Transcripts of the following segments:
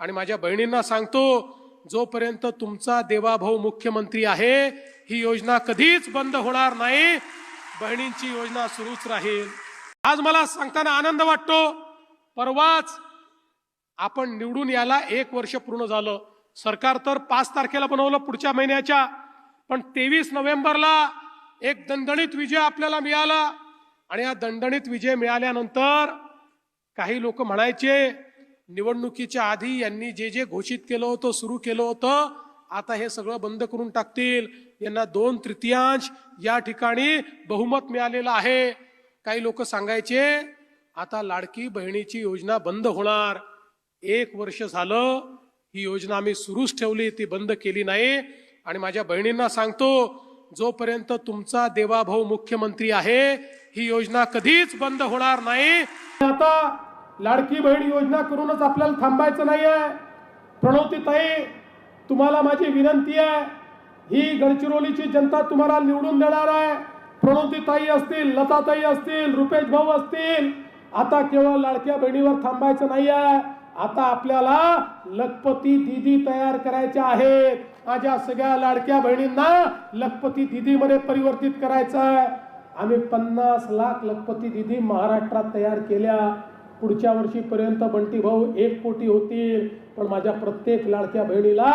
आणि माझ्या बहिणींना सांगतो, जोपर्यंत तुमचा देवाभाऊ मुख्यमंत्री आहे ही योजना कधीच बंद होणार नाही। बहिणींची योजना सुरूच राहील। आज मला सांगताना आनंद वाटतो, परवाच आपण निवडून याला 1 वर्ष पूर्ण झालं। सरकार तर 5 तारखेला बनवलं पुढच्या महिन्याच्या, पण 23 नोव्हेंबरला एक दणदणीत विजय आपल्याला मिळाला। आणि या दणदणीत विजय मिळाल्यानंतर काही लोक म्हणायचे निवडणुकीच्या आधी यांनी जे जे घोषित केलं होतं, सुरू केलं होतं, आता हे सगळं बंद करून टाकतील, यांना 2/3 या ठिकाणी बहुमत मिळालेलं आहे। काही लोक सांगायचे आता लाडकी बहिणीची योजना बंद होणार। 1 वर्ष झालं ही योजना आम्ही सुरूच ठेवली, ती बंद केली नाही। आणि माझ्या बहिणींना सांगतो, जोपर्यंत तुमचा देवाभाऊ मुख्यमंत्री आहे ही योजना कधीच बंद होणार नाही। आता लाडकी बहीण योजना करूनच आपल्याला थांबायचं नाहीये। प्रणवतीताई, तुम्हाला माझी विनंती आहे, ही गडचिरोलीची जनता तुम्हाला निवडून देणार आहे। प्रणवतीताई असतील, लताताई असतील, रुपेश भाऊ असतील, आता केवळ लाडक्या बहिणीवर थांबायचं नाहीये। आता आपल्याला लखपती दीदी तयार करायच्या आहेत। माझ्या सगळ्या लाडक्या बहिणींना लखपती दीदी मध्ये परिवर्तित करायचं आहे। आम्ही 50 लाख लखपती दीदी महाराष्ट्रात तयार केल्या। पुढच्या वर्षीपर्यंत बंटी भाऊ 1 कोटी होतील। पण माझ्या प्रत्येक लाडक्या बहिणीला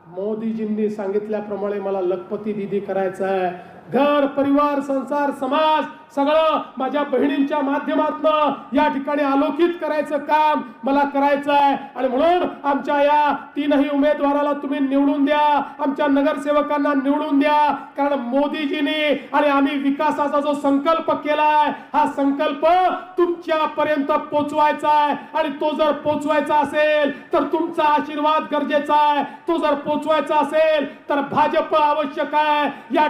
मोदीजींनी सांगितल्याप्रमाणे मला लखपती दीदी करायचं आहे। घर, परिवार, संसार, समाज सगळं माझ्या बहिणींच्या माध्यमातून या ठिकाणी आलोकित करायचं काम मला करायचं आहे। आणि म्हणून आमच्या या 3ही उमेदवाराला तुम्ही निवडून द्या, आमच्या नगरसेवकांना निवडून द्या। कारण मोदीजींनी आणि आम्ही विकासाचा जो संकल्प केलाय, हा संकल्प तुमच्यापर्यंत पोहोचवायचा आहे। आणि तो जर पोहोचवायचा असेल तर तुमचा आशीर्वाद गरजेचा आहे। तो जर पोहोचवायचा असेल तर भाजप आवश्यक आहे। या